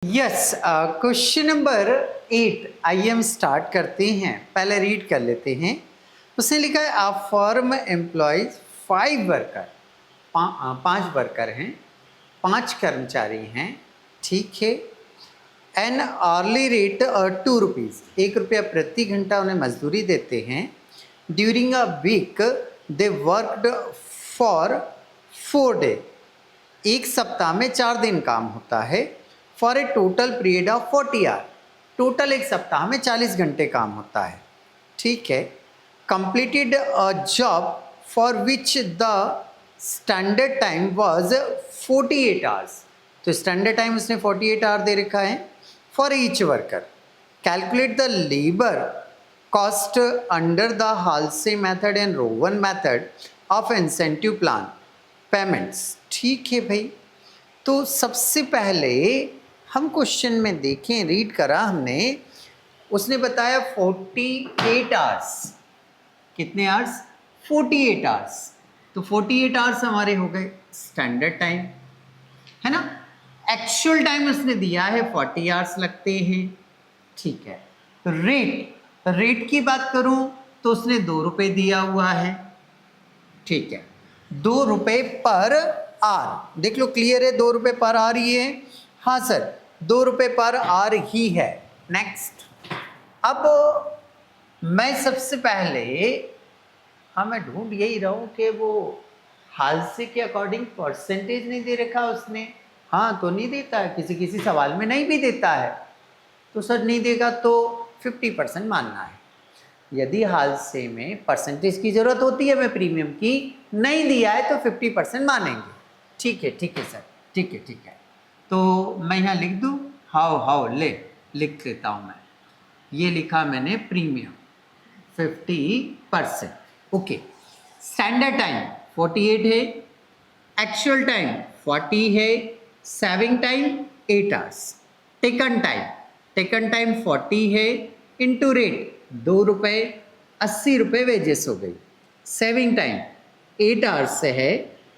Yes, question number 8 आइए हम start करते हैं। पहले रीड कर लेते हैं। उसने लिखा है आ फर्म एम्प्लॉयज 5 वर्कर, 5 वर्कर हैं, 5 कर्मचारी हैं, ठीक है। एन आर्ली रेट 2 रुपीज़, 1 रुपया प्रति घंटा उन्हें मजदूरी देते हैं। During a week they worked for 4 day, एक सप्ताह में 4 दिन काम होता है। For a total period of 40 hour, total एक सप्ताह में 40 घंटे काम होता है, ठीक है। Completed a job for which the standard time was 48 hours, तो स्टैंडर्ड टाइम उसने 48 आवर दे रखा है। For each worker calculate the labour cost under the Halsey method and Rowan method of incentive plan payments, ठीक है भाई। तो सबसे पहले हम क्वेश्चन में देखें, रीड करा हमने, उसने बताया 48 आवर्स, कितने आवर्स? 48 आवर्स। तो 48 आवर्स हमारे हो गए स्टैंडर्ड टाइम, है ना। एक्चुअल टाइम उसने दिया है 40 आवर्स लगते हैं, ठीक है। रेट की बात करूं तो उसने 2 रुपये दिया हुआ है, ठीक है। 2 रुपये पर आर, देख लो क्लियर है, 2 रुपये पर आर ही है। हाँ सर, 2 रुपये पर आर ही है। नेक्स्ट, अब मैं सबसे पहले, हाँ मैं ढूंढ यही रहा हूँ कि वो हादसे के अकॉर्डिंग परसेंटेज नहीं दे रखा उसने। हाँ तो नहीं देता है, किसी किसी सवाल में नहीं भी देता है, तो सर नहीं देगा तो 50% मानना है। यदि हादसे में परसेंटेज की ज़रूरत होती है, मैं प्रीमियम की नहीं दिया है तो 50% मानेंगे, ठीक है सर, ठीक है। तो मैं यहाँ लिख दूँ, हाउ लिख देता हूँ मैं। ये लिखा मैंने प्रीमियम 50%, ओके। स्टैंडर्ड टाइम 48 है, एक्चुअल टाइम 40 है, saving time 8 hours, taken time 40 है, इंटू रेट 2 रुपये, 80 रुपये वेजेस हो गई। सेविंग टाइम 8 आवर्स से है,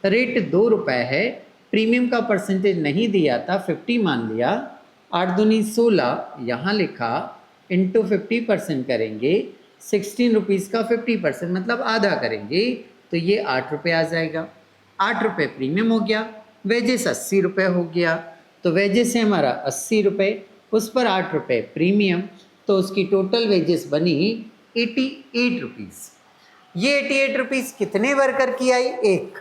रेट 2 रुपये है, प्रीमियम का परसेंटेज नहीं दिया था, 50 मान लिया। 8 दूनी 16 यहाँ लिखा, इंटू 50% करेंगे, 16 रुपीज़ का 50% मतलब आधा करेंगे, तो ये 8 रुपये आ जाएगा। 8 रुपये प्रीमियम हो गया, वेजेस 80 रुपये हो गया, तो वेजेस है हमारा 80 रुपये, उस पर 8 रुपये प्रीमियम, तो उसकी टोटल वेजेस बनी 88 रुपीज़। ये 88 रुपीज़ कितने वर्कर की आई? एक।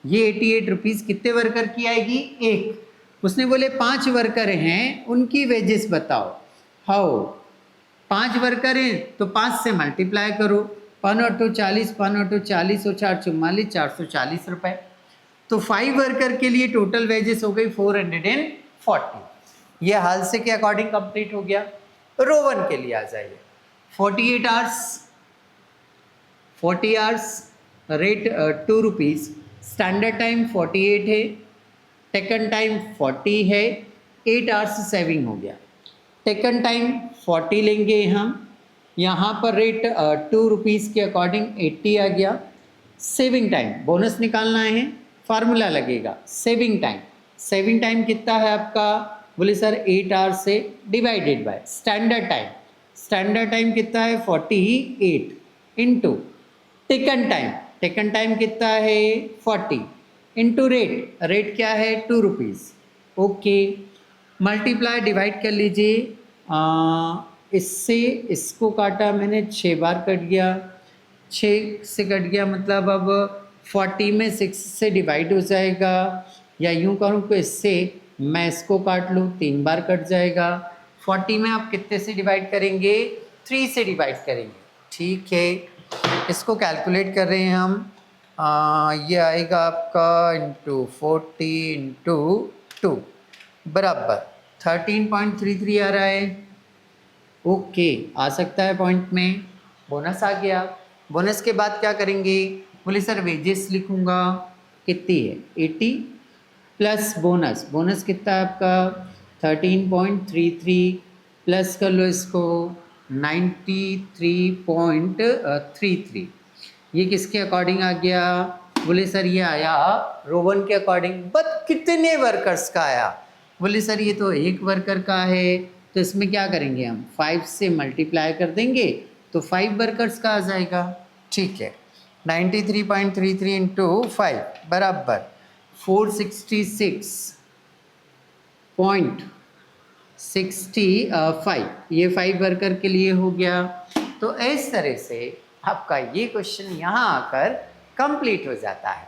ये 88 रुपीज़ कितने वर्कर की आएगी? एक। उसने बोले 5 वर्कर हैं, उनकी वेजेस बताओ। हाउ? 5 वर्कर हैं तो 5 से मल्टीप्लाई करो, 5 और 2 40, 5 और 2 40 और 4 44, 440 रुपये। तो 5 वर्कर के लिए टोटल वेजेस हो गई 440। ये हादसे के अकॉर्डिंग कंप्लीट हो गया। रोवन के लिए आ जाइए, 48 hours, 40 hours, rate 2 rupees, standard time 48 है, टेकन टाइम 40 है, 8 आवर्स सेविंग हो गया। टेकन टाइम 40 लेंगे हम, यहाँ पर रेट 2 रुपीज़ के अकॉर्डिंग 80 आ गया। सेविंग टाइम बोनस निकालना है, फार्मूला लगेगा सेविंग टाइम कितना है आपका? बोले सर 8 आवर्स से डिवाइडेड बाय स्टैंडर्ड टाइम कितना है? 48 इंटू टेकन टाइम कितना है? 40 इंटू रेट क्या है? 2 रुपीज़, ओके। मल्टीप्लाई डिवाइड कर लीजिए, इससे इसको काटा मैंने, 6 बार कट गया, 6 से कट गया, मतलब अब 40 में 6 से डिवाइड हो जाएगा, या यूँ करूँ तो इससे मैं इसको काट लूँ, 3 बार कट जाएगा। 40 में आप कितने से डिवाइड करेंगे? 3 से डिवाइड करेंगे, ठीक है। इसको कैलकुलेट कर रहे हैं हम, ये आएगा आपका इंटू 40 इंटू 2 बराबर 13.33 आ रहा है, ओके। आ सकता है पॉइंट में, बोनस आ गया। बोनस के बाद क्या करेंगे? बोले सर वेजेस लिखूंगा, कितनी है? 80 प्लस बोनस कितना है आपका? 13.33 प्लस कर लो इसको 93.33, ये किसके अकॉर्डिंग आ गया? बोले सर ये आया रोवन के अकॉर्डिंग, बट कितने वर्कर्स का आया? बोले सर ये तो एक वर्कर का है, तो इसमें क्या करेंगे हम 5 से मल्टीप्लाई कर देंगे तो 5 वर्कर्स का आ जाएगा। ठीक है, 93.33 इंटू 5 बराबर 466.65, ये 5 वर्कर के लिए हो गया। तो इस तरह से आपका ये क्वेश्चन यहाँ आकर कंप्लीट हो जाता है।